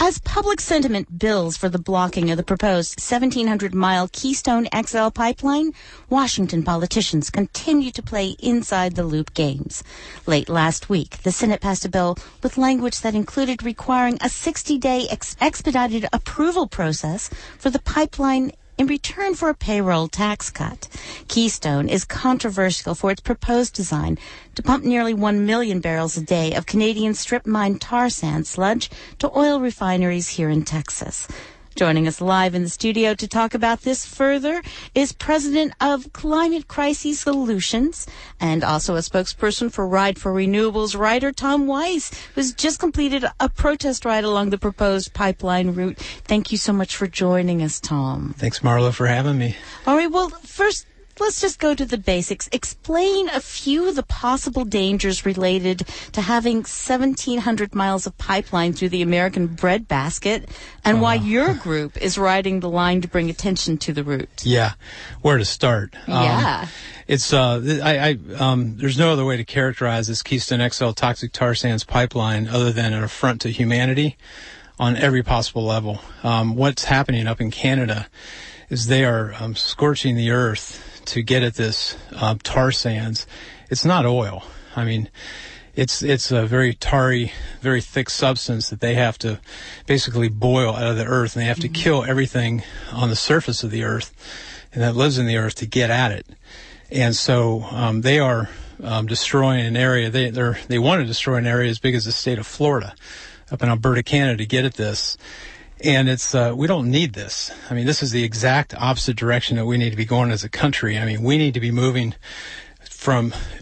As public sentiment builds for the blocking of the proposed 1,700-mile Keystone XL Pipeline, Washington politicians continue to play inside-the-loop games. Late last week, the Senate passed a bill with language that included requiring a 60-day expedited approval process for the pipeline in return for a payroll tax cut. Keystone is controversial for its proposed design to pump nearly 1 million barrels a day of Canadian strip mine tar sand sludge to oil refineries here in Texas. Joining us live in the studio to talk about this further is President of Climate Crisis Solutions and also a spokesperson for Ride for Renewables writer Tom Weis, who's just completed a protest ride along the proposed pipeline route. Thank you so much for joining us, Tom. Thanks, Marlo, for having me. All right, well, first, let's just go to the basics. Explain a few of the possible dangers related to having 1,700 miles of pipeline through the American breadbasket and why your group is riding the line to bring attention to the route. Yeah, where to start? It's there's no other way to characterize this Keystone XL toxic tar sands pipeline other than an affront to humanity on every possible level. What's happening up in Canada is they are scorching the earth to get at this tar sands. It's not oil. I mean, it's a very tarry, very thick substance that they have to basically boil out of the earth, and they have to kill everything on the surface of the earth and that lives in the earth to get at it. And so they are destroying an area. They want to destroy an area as big as the state of Florida up in Alberta, Canada, to get at this. And it's we don't need this. I mean, this is the exact opposite direction that we need to be going as a country. I mean, we need to be moving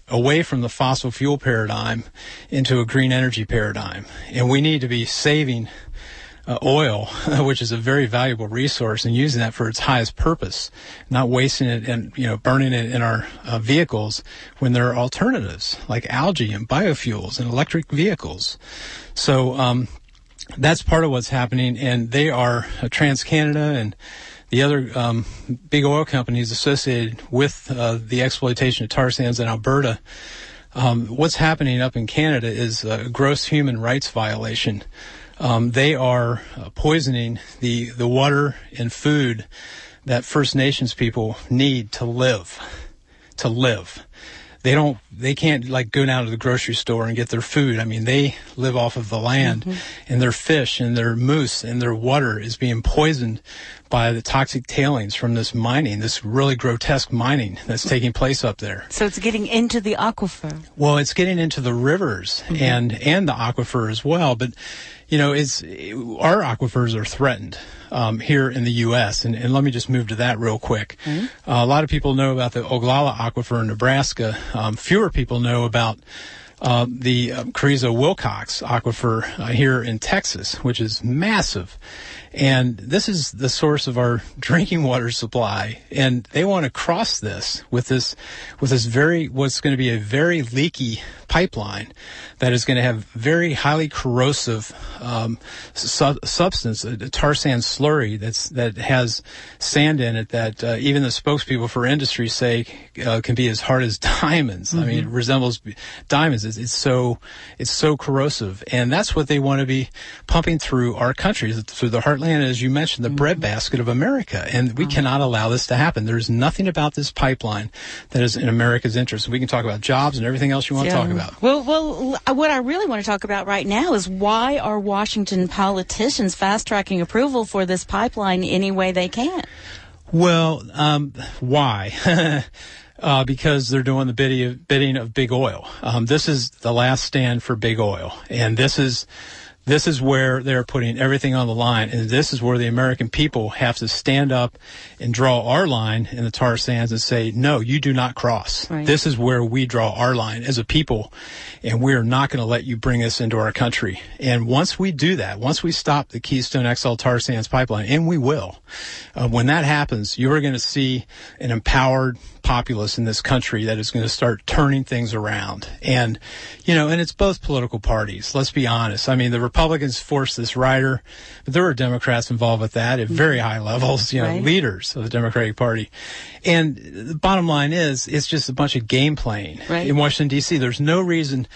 away from the fossil fuel paradigm into a green energy paradigm. And we need to be saving oil, which is a very valuable resource, and using that for its highest purpose, not wasting it and burning it in our vehicles when there are alternatives like algae and biofuels and electric vehicles. So that's part of what's happening, and they are TransCanada and the other big oil companies associated with the exploitation of tar sands in Alberta. What's happening up in Canada is a gross human rights violation. They are poisoning the water and food that First Nations people need to live. They can't go down to the grocery store and get their food. I mean, they live off of the land, and their fish and their moose and their water is being poisoned by the toxic tailings from this mining, this really grotesque mining that's taking place up there. So it's getting into the aquifer. Well, it's getting into the rivers and the aquifer as well. But, our aquifers are threatened here in the U.S. And let me just move to that real quick. A lot of people know about the Oglala Aquifer in Nebraska. Fewer people know about the Carrizo-Wilcox Aquifer here in Texas, which is massive. And this is the source of our drinking water supply. And they want to cross this with this what's going to be a very leaky pipeline that is going to have very highly corrosive substance, a tar sand slurry that has sand in it that even the spokespeople for industry say can be as hard as diamonds. I mean, it resembles diamonds. It's so corrosive, and that's what they want to be pumping through our country, through the heartland, as you mentioned, the breadbasket of America. And we cannot allow this to happen. There's nothing about this pipeline that is in America's interest. We can talk about jobs and everything else you want to talk about. Well, what I really want to talk about right now is why are Washington politicians fast-tracking approval for this pipeline any way they can? Well, why? Because they're doing the bidding of big oil. This is the last stand for big oil, and this is where they're putting everything on the line, and this is where the American people have to stand up and draw our line in the tar sands and say, no, you do not cross. Right. This is where we draw our line as a people, and we are not going to let you bring us into our country. And once we do that, once we stop the Keystone XL tar sands pipeline, and we will, when that happens, you are going to see an empowered populace in this country that is going to start turning things around. And, and it's both political parties. Let's be honest. I mean, the Republicans forced this rider, but there were Democrats involved with that at very high levels, leaders of the Democratic Party. And the bottom line is, it's just a bunch of game playing in Washington, D.C. There's no reason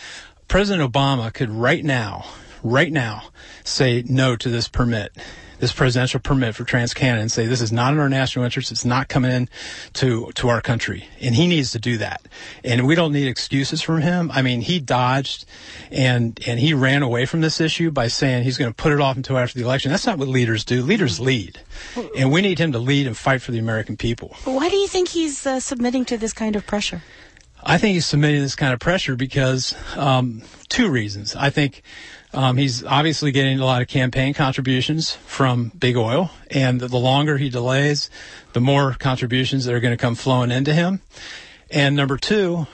President Obama could right now right now say no to this permit, this presidential permit for TransCanada, and say this is not in our national interest. It's not coming in to our country. And he needs to do that. And we don't need excuses from him. I mean, he dodged and he ran away from this issue by saying he's going to put it off until after the election. That's not what leaders do. Leaders lead. And we need him to lead and fight for the American people. Why do you think he's submitting to this kind of pressure? I think he's submitting this kind of pressure because two reasons. I think he's obviously getting a lot of campaign contributions from big oil, and the longer he delays, the more contributions that are going to come flowing into him. And number two,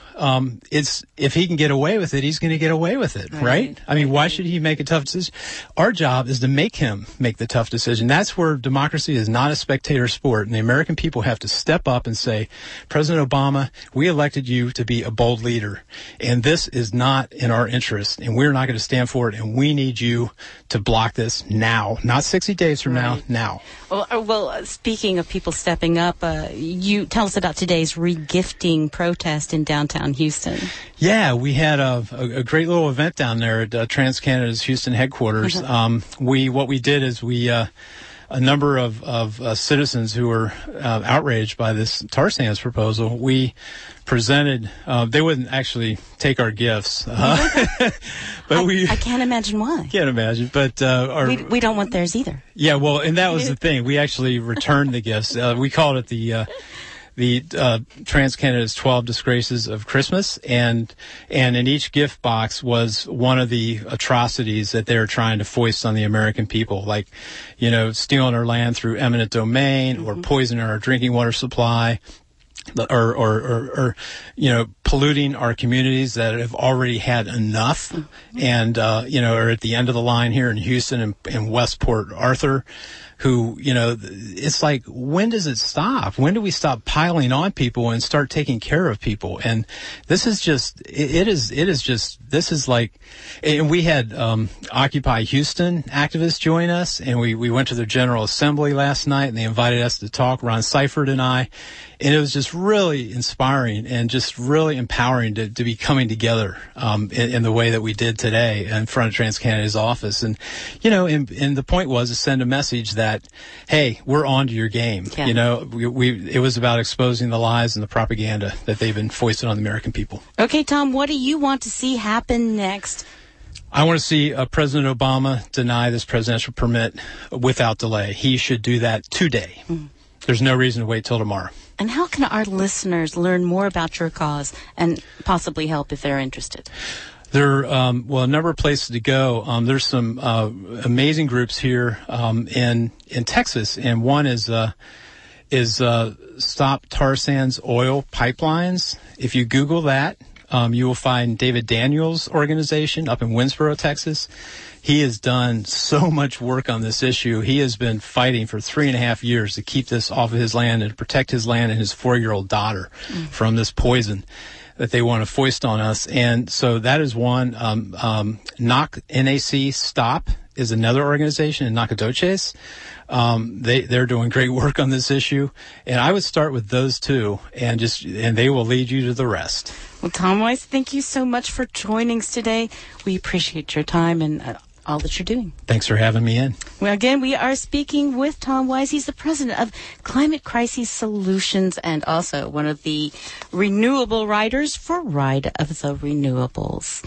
it's if he can get away with it, he's going to get away with it, right? I mean, why should he make a tough decision? Our job is to make him make the tough decision. That's where democracy is not a spectator sport, and the American people have to step up and say, President Obama, we elected you to be a bold leader, and this is not in our interest, and we're not going to stand for it, and we need you to block this now, not 60 days from now. Well, speaking of people stepping up, you tell us about today's regifting protest in downtown Houston. Yeah, we had a great little event down there at TransCanada's Houston headquarters. What we did is a number of citizens who were outraged by this tar sands proposal, we presented, they wouldn't actually take our gifts. But I can't imagine why. Can't imagine, but we don't want theirs either. Yeah, well, and that was the thing. We actually returned the gifts. We called it the TransCanada's 12 Disgraces of Christmas, and in each gift box was one of the atrocities that they were trying to foist on the American people, like, stealing our land through eminent domain, or poisoning our drinking water supply, or polluting our communities that have already had enough, and are at the end of the line here in Houston and West Port Arthur, who, it's like, when does it stop? When do we stop piling on people and start taking care of people? And this is just, this is like, and we had Occupy Houston activists join us, and we went to their General Assembly last night, and they invited us to talk, Ron Seifert and I, and it was just really inspiring and just really empowering to be coming together in the way that we did today in front of TransCanada's office. And, and the point was to send a message that, hey, we're on to your game. Yeah. It was about exposing the lies and the propaganda that they've been foisted on the American people. Okay, Tom, what do you want to see happen next? I want to see President Obama deny this presidential permit without delay. He should do that today. There's no reason to wait till tomorrow. And how can our listeners learn more about your cause and possibly help if they're interested? There are, a number of places to go. There's some amazing groups here in Texas, and one is Stop Tar Sands Oil Pipelines. If you Google that, you will find David Daniels' organization up in Winsboro, Texas. He has done so much work on this issue. He has been fighting for 3.5 years to keep this off of his land and to protect his land and his 4-year-old daughter from this poison that they want to foist on us. And so that is one. NAC Stop is another organization in Nacogdoches. They're doing great work on this issue. And I would start with those two, and they will lead you to the rest. Well, Tom Weis, thank you so much for joining us today. We appreciate your time and all that you're doing. Thanks for having me in. Well, again, we are speaking with Tom Weis. He's the president of Climate Crisis Solutions and also one of the renewable riders for Ride of the Renewables.